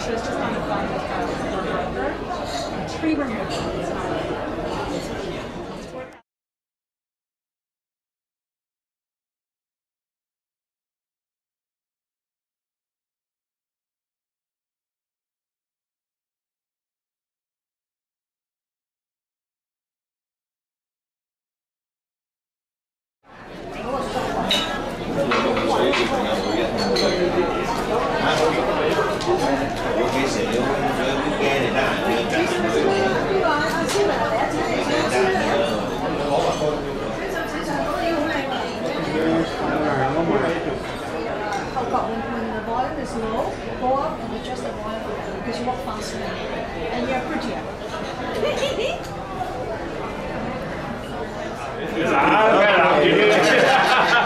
Actually, it's just on the phone with the broker. Tree removal.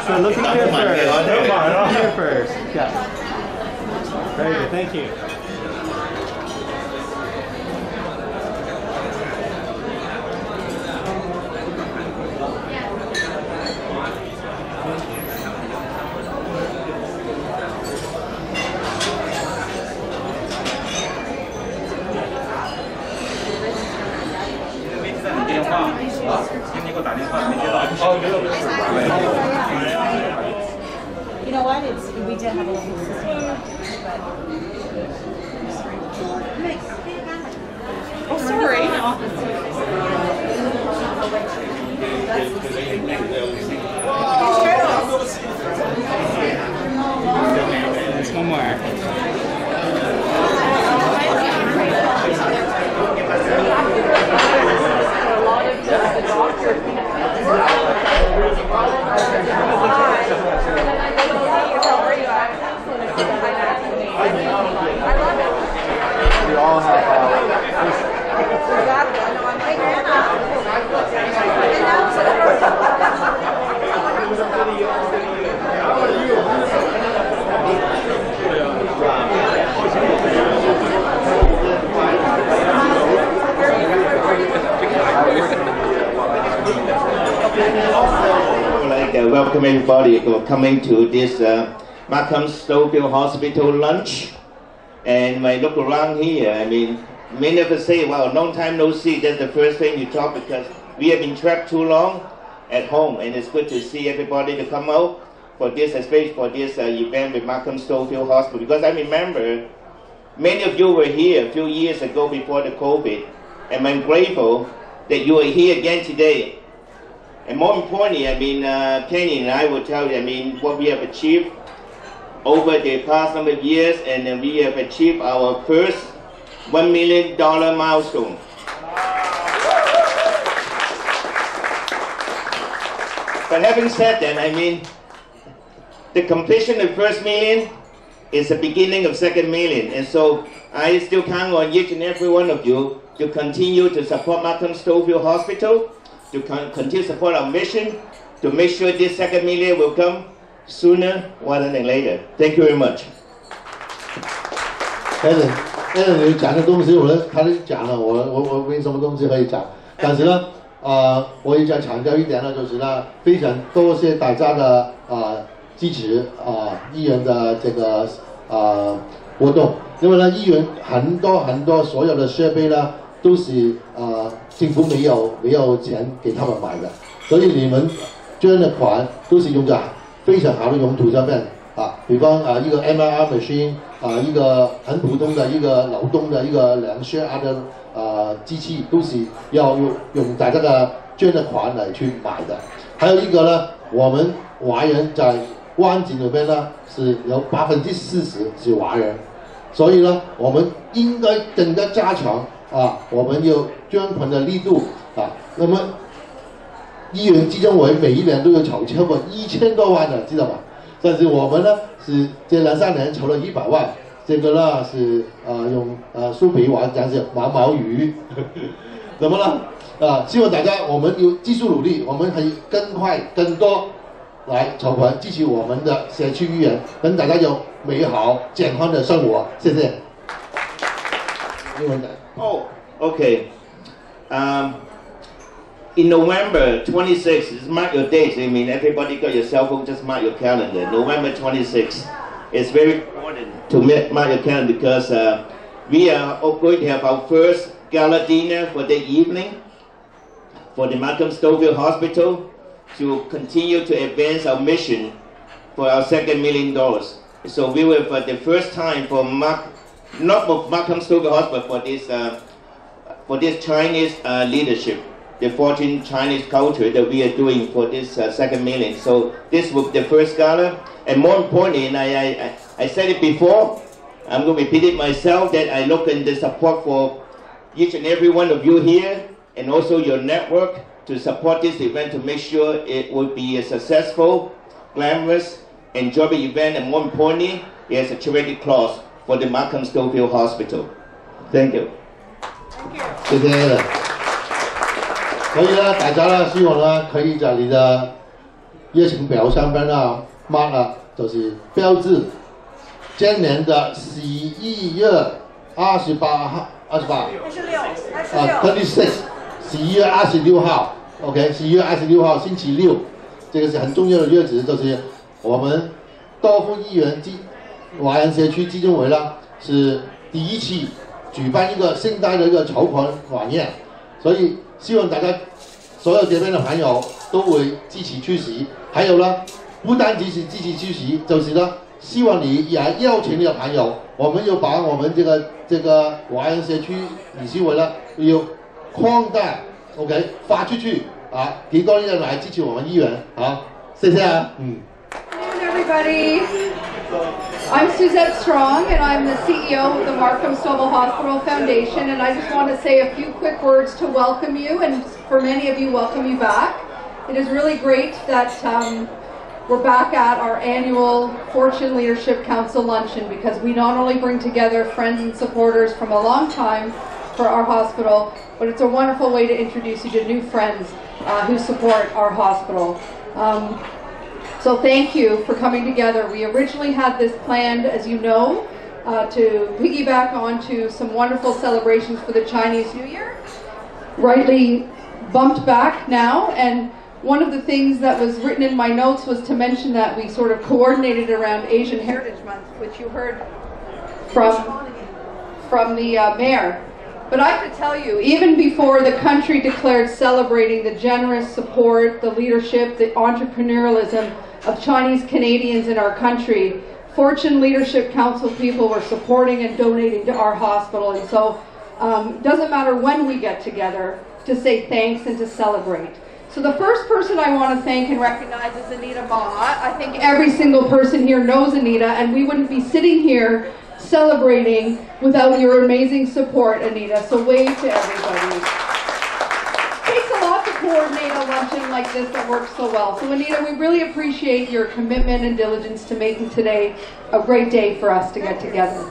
So looking here first. Here first. Yeah. Very good. Thank you. 跟你给我打电话，没接到。哦，没有，没事。You know what? It's we did have a little system, but. Oh, sorry. There's one more. We all have I would like to welcome everybody for coming to this Markham Stouffville Hospital lunch. And when I look around here, I mean, many of us say, well, long time no see, that's the first thing you talk because we have been trapped too long at home, and it's good to see everybody to come out for this, especially for this event with Markham Stouffville Hospital. Because I remember many of you were here a few years ago before the COVID, and I'm grateful that you are here again today. And more importantly, I mean, Kenny and I will tell you, I mean, what we have achieved over the past number of years, and then we have achieved our first $1 million milestone. But having said that, I mean, the completion of the first million is the beginning of second million. And so I still count on each and every one of you to continue to support Markham Stouffville Hospital, to continue to support our mission, to make sure this second million will come sooner rather than later. Thank you very much. Alan 你讲的东西，他讲了，我没什么东西可以讲，但是呢，我也想强调一点呢，就是呢，非常多谢大家的支持医院的这个活动，因为呢，医院很多所有的设备呢，都是政府没有钱给他们买的，所以你们捐的款都是用在非常好的用途上面比方一个 MRI machine 一个很普通的一个劳动的一个量血压的机器，都是要用大家的捐的款来去买的。还有一个呢，我们华人在湾景里边呢是有40%是华人，所以呢，我们应该更加加强我们有捐款的力度那么医院基金委每一年都有筹超过1000多万的，知道吗？但是我们呢是这2-3年筹了100万，这个呢是用苏北话讲是毛毛雨，怎么了？希望大家我们有继续努力，我们可以更快更多来筹款支持我们的社区医院，等大家有美好健康的生活。谢谢。英文的。Oh, okay. In November 26th, just mark your dates. I mean, everybody got your cell phone, just mark your calendar. November 26th. It's very important to mark your calendar because we are going to have our first gala dinner for the evening for the Markham Stouffville Hospital to continue to advance our mission for our $2 million. So we will, for the first time, not for Markham Stouffville Hospital, for this Chinese leadership, the Fortune Chinese culture that we are doing for this $2 million. So this was the first gala, and more importantly, and I said it before, I'm going to repeat it myself, that I look in the support for each and every one of you here, and also your network, to support this event to make sure it will be a successful, glamorous, enjoyable event, and more importantly, it has a charity clause for the Markham Stouffville Hospital. Thank you.谢谢。所以呢，大家呢，希望呢，可以在你的邀请表上边呢，mark了，就是标志今年的11月28号，26，11月26号 ，OK，11月26号星期六，这个是很重要的日子，就是我们多夫议员华人社区基金会呢是第一次举办一个盛大的一个筹款晚宴，所以希望大家所有这边的朋友都会支持出席，还有呢，不单只是支持出席，就是呢，希望你也邀请你的朋友，我们要把我们这个华人社区理事会呢要扩大 ，OK， 发出去啊，几多人来支持我们议员啊，谢谢啊，Good afternoon, everybody. I'm Suzette Strong, and I'm the CEO of the Markham Stouffville Hospital Foundation, and I just want to say a few quick words to welcome you, and for many of you, welcome you back. It is really great that we're back at our annual Fortune Leadership Council Luncheon, because we not only bring together friends and supporters from a long time for our hospital, but it's a wonderful way to introduce you to new friends who support our hospital. So thank you for coming together. We originally had this planned, as you know, to piggyback onto some wonderful celebrations for the Chinese New Year. Rightly bumped back now, and one of the things that was written in my notes was to mention that we sort of coordinated around Asian Heritage Month, which you heard from the mayor. But I have to tell you, even before the country declared celebrating the generous support, the leadership, the entrepreneurialism of Chinese Canadians in our country, Fortune Leadership Council people were supporting and donating to our hospital. And so it doesn't matter when we get together to say thanks and to celebrate. So the first person I want to thank and recognize is Anita Ma. I think every single person here knows Anita, and we wouldn't be sitting here celebrating without your amazing support, Anita. So wave to everybody. It takes a lot to coordinate a luncheon like this that works so well. So Anita, we really appreciate your commitment and diligence to making today a great day for us to get together.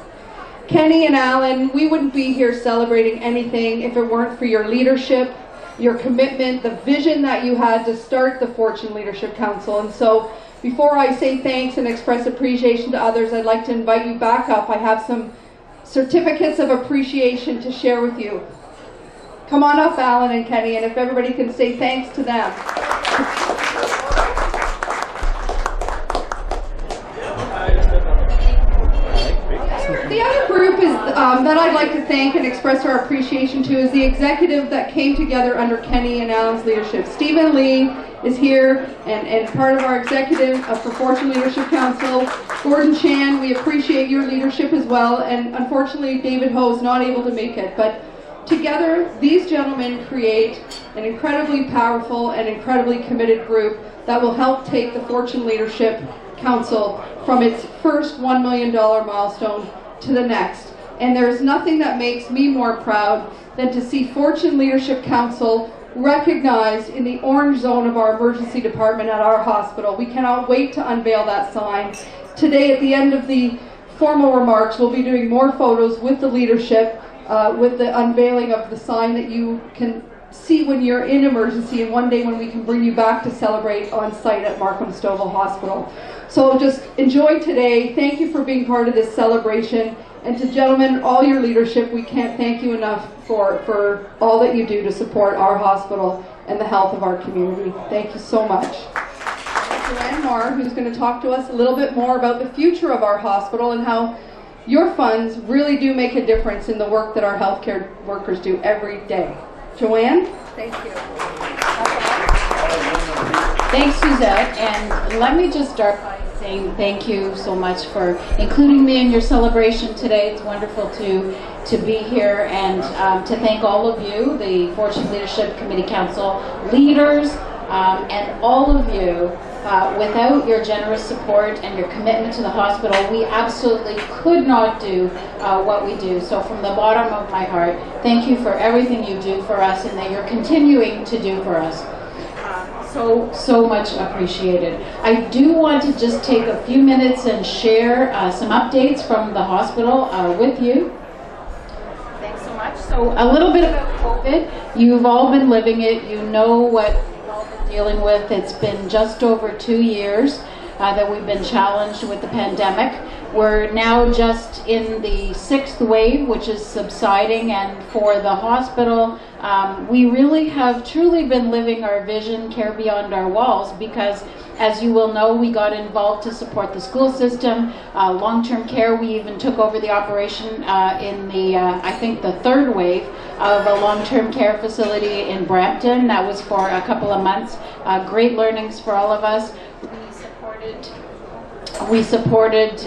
Kenny and Alan, we wouldn't be here celebrating anything if it weren't for your leadership, your commitment, the vision that you had to start the Fortune Leadership Council. And so before I say thanks and express appreciation to others, I'd like to invite you back up. I have some certificates of appreciation to share with you. Come on up, Alan and Kenny, and if everybody can say thanks to them. The other group is, that I'd like to thank and express our appreciation to is the executive that came together under Kenny and Alan's leadership. Stephen Lee is here and part of our executive for Fortune Leadership Council. Gordon Chan, we appreciate your leadership as well, and unfortunately David Ho is not able to make it, but together these gentlemen create an incredibly powerful and incredibly committed group that will help take the Fortune Leadership Council from its first $1 million milestone to the next. And there's nothing that makes me more proud than to see Fortune Leadership Council recognized in the orange zone of our emergency department at our hospital. We cannot wait to unveil that sign. Today, at the end of the formal remarks, we'll be doing more photos with the leadership, with the unveiling of the sign that you can see when you're in emergency, and one day when we can bring you back to celebrate on site at Markham Stouffville Hospital. So just enjoy today. Thank you for being part of this celebration. And to gentlemen, all your leadership, we can't thank you enough for all that you do to support our hospital and the health of our community. Thank you so much. Joanne Moore, who's going to talk to us a little bit more about the future of our hospital and how Your funds really do make a difference in the work that our healthcare workers do every day. Joanne? Thank you. Thanks, Suzette. And let me just start by saying thank you so much for including me in your celebration today. It's wonderful to be here, and to thank all of you, the Fortune Leadership Committee Council leaders, and all of you. Without your generous support and your commitment to the hospital, we absolutely could not do what we do. So from the bottom of my heart, thank you for everything you do for us and that you're continuing to do for us. So much appreciated. I do want to just take a few minutes and share some updates from the hospital with you. Thanks so much. So a little bit about COVID. You've all been living it. You know what we've all been dealing with. It's been just over 2 years that we've been challenged with the pandemic. We're now just in the 6th wave, which is subsiding, and for the hospital, we really have truly been living our vision, care beyond our walls, because as you will know, we got involved to support the school system, long-term care. We even took over the operation in the, I think, the 3rd wave of a long-term care facility in Brampton. That was for a couple of months. Great learnings for all of us. We supported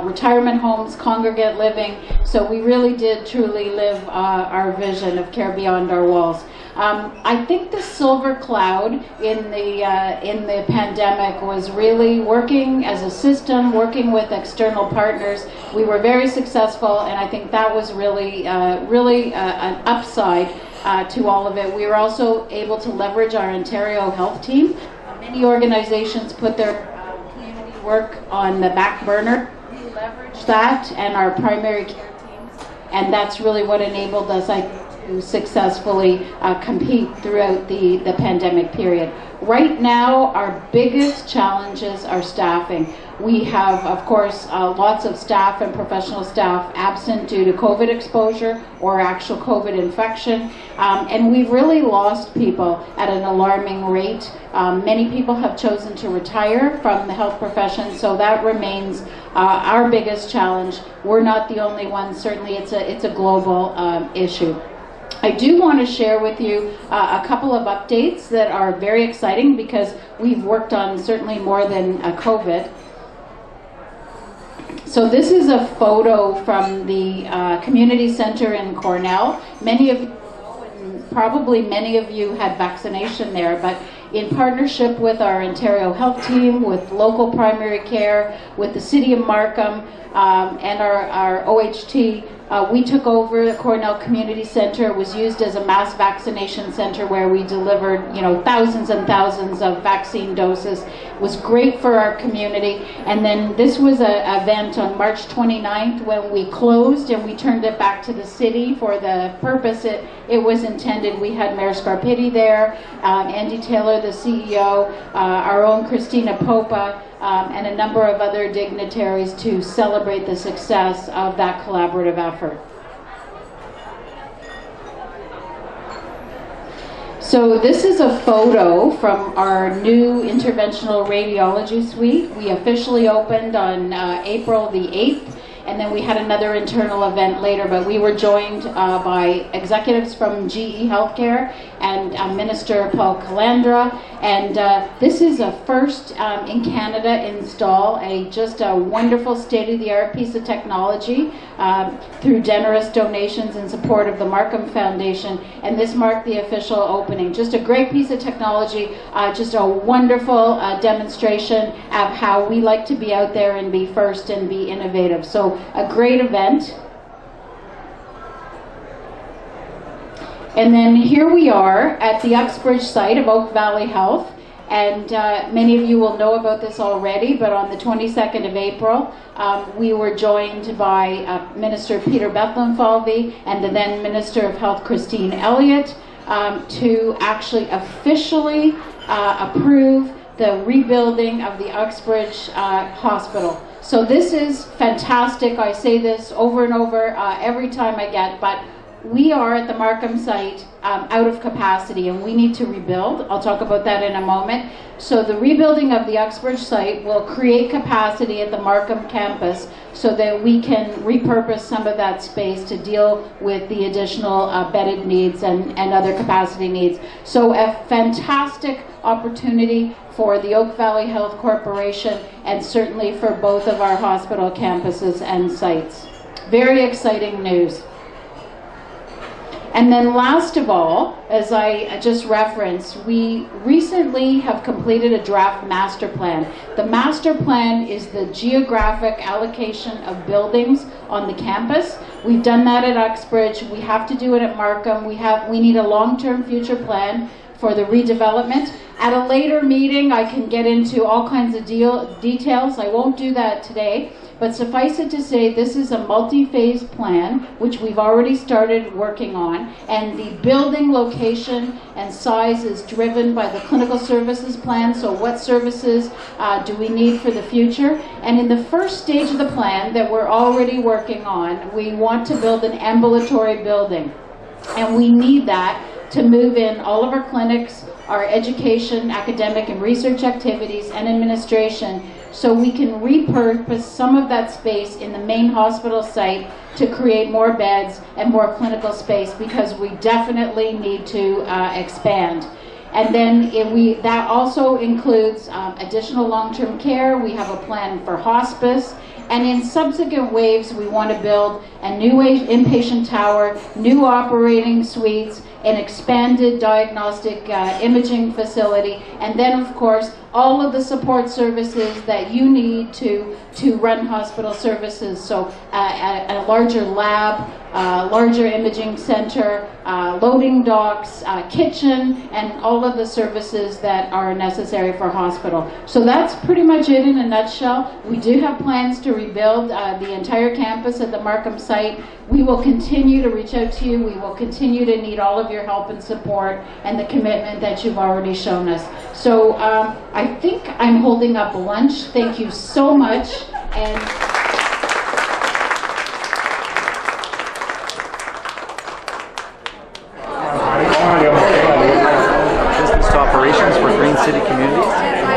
retirement homes, congregate living, so we really did truly live our vision of care beyond our walls. I think the silver cloud in the pandemic was really working as a system, working with external partners. We were very successful, and I think that was really an upside to all of it. We were also able to leverage our Ontario health team. Many organizations put their work on the back burner. We leveraged that and our primary care teams, and that's really what enabled us, I think, to successfully compete throughout the pandemic period. Right now, our biggest challenges are staffing. We have, of course, lots of staff and professional staff absent due to COVID exposure or actual COVID infection, and we've really lost people at an alarming rate. Many people have chosen to retire from the health profession, so that remains our biggest challenge. We're not the only ones. Certainly, it's a global issue. I do want to share with you a couple of updates that are very exciting because we've worked on certainly more than COVID. So this is a photo from the community center in Cornell. Many of you know, and probably many of you had vaccination there, but in partnership with our Ontario health team, with local primary care, with the city of Markham, and our OHT, we took over the Cornell Community Center. It was used as a mass vaccination center where we delivered, thousands and thousands of vaccine doses. It was great for our community. And then this was an event on March 29th when we closed and we turned it back to the city for the purpose it was intended. We had Mayor Scarpitti there, Andy Taylor, the CEO, our own Christina Popa, and a number of other dignitaries to celebrate the success of that collaborative effort. So this is a photo from our new interventional radiology suite. We officially opened on April the 8th. And then we had another internal event later, but we were joined by executives from GE Healthcare and Minister Paul Calandra. And this is a first in Canada install just a wonderful state-of-the-art piece of technology through generous donations and support of the Markham Foundation. And this marked the official opening. Just a great piece of technology, just a wonderful demonstration of how we like to be out there and be first and be innovative. So a great event. And then here we are at the Uxbridge site of Oak Valley Health. And many of you will know about this already, but on the 22nd of April, we were joined by Minister Peter Bethlenfalvy and the then Minister of Health, Christine Elliott, to actually officially approve the rebuilding of the Uxbridge Hospital. So this is fantastic. I say this over and over every time I get, but we are at the Markham site out of capacity and we need to rebuild. I'll talk about that in a moment. So the rebuilding of the Uxbridge site will create capacity at the Markham campus so that we can repurpose some of that space to deal with the additional bedded needs and other capacity needs. So a fantastic opportunity for the Oak Valley Health Corporation and certainly for both of our hospital campuses and sites. Very exciting news. And then last of all, as I just referenced, we recently have completed a draft master plan. The master plan is the geographic allocation of buildings on the campus. We've done that at Uxbridge. We have to do it at Markham. We need a long-term future plan for the redevelopment. At a later meeting, I can get into all kinds of details. I won't do that today. But suffice it to say, this is a multi-phase plan, which we've already started working on, and the building location and size is driven by the clinical services plan, so what services do we need for the future? And in the first stage of the plan that we're already working on, we want to build an ambulatory building, and we need that to move in all of our clinics, our education, academic and research activities, and administration, so we can repurpose some of that space in the main hospital site to create more beds and more clinical space, because we definitely need to expand. And then that also includes additional long-term care. We have a plan for hospice. And in subsequent waves, we want to build a new inpatient tower, new operating suites, an expanded diagnostic imaging facility, and then, of course, all of the support services that you need to run hospital services. So a larger lab, larger imaging center, loading docks, kitchen, and all of the services that are necessary for hospital. So that's pretty much it in a nutshell. We do have plans to rebuild the entire campus at the Markham site. We will continue to reach out to you. We will continue to need all of your help and support and the commitment that you've already shown us. So I think I'm holding up lunch. Thank you so much. And business to operations for Green City Communities,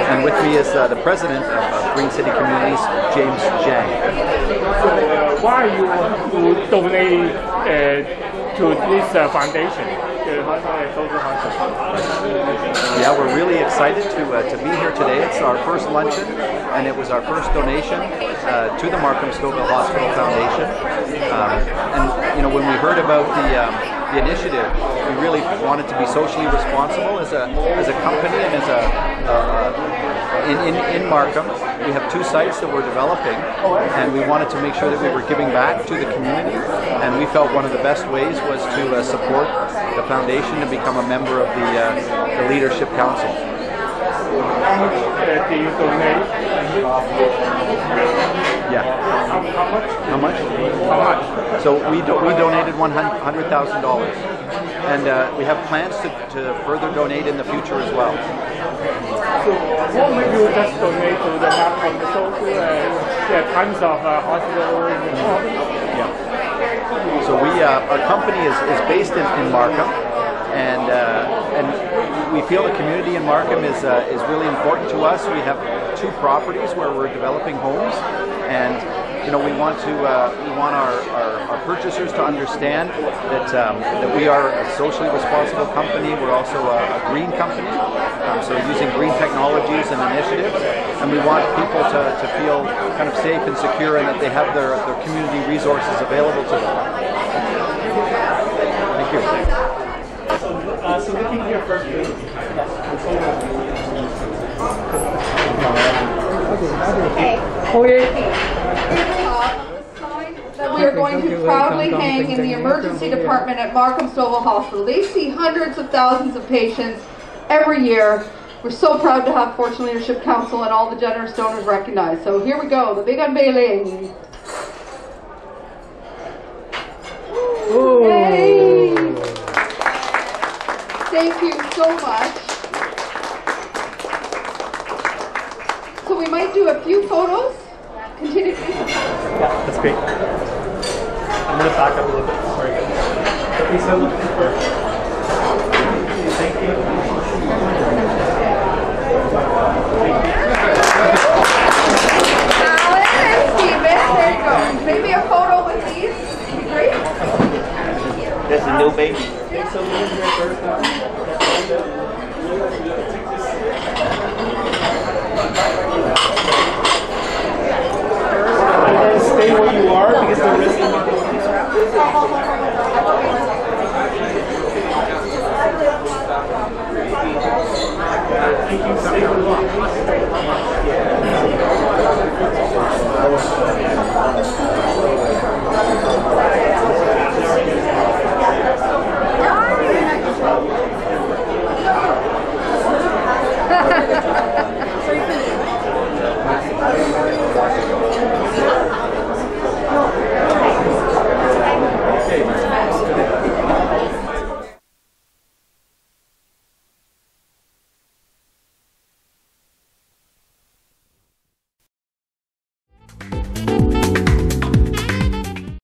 and with me is the president of Green City Communities, James Zhang. Why you donate to this foundation? Yeah, we're really excited to be here today. It's our first luncheon, and it was our first donation to the Markham Stouffville Hospital Foundation. And you know, when we heard about the initiative, we really wanted to be socially responsible as a company and as in Markham. We have 2 sites that we're developing, and we wanted to make sure that we were giving back to the community, and we felt one of the best ways was to support the foundation and become a member of the Leadership Council. How much do you donate? Yeah. How much? How much? How much? So we donated $100,000, and we have plans to further donate in the future as well. So what made you just donate to the Markham Social there are tons of hospitals in Markham? Yeah. So our company is based in Markham, and we feel the community in Markham is really important to us. We have 2 properties where we're developing homes, and you know, we want our purchasers to understand that we are a socially responsible company. We're also a green company, so using green technologies and initiatives, and we want people to feel kind of safe and secure, and that they have their community resources available to them. Thank you. So looking at your first page. That we are going to proudly hang in the emergency department at Markham Stouffville Hospital. They see hundreds of thousands of patients every year. We're so proud to have Fortune Leadership Council and all the generous donors recognized. So here we go, the big unveiling. Yay! Thank you so much. So we might do a few photos. Continue. Yeah, that's great. I'm going to back up a little bit. Sorry. Lisa, looking first. Thank you.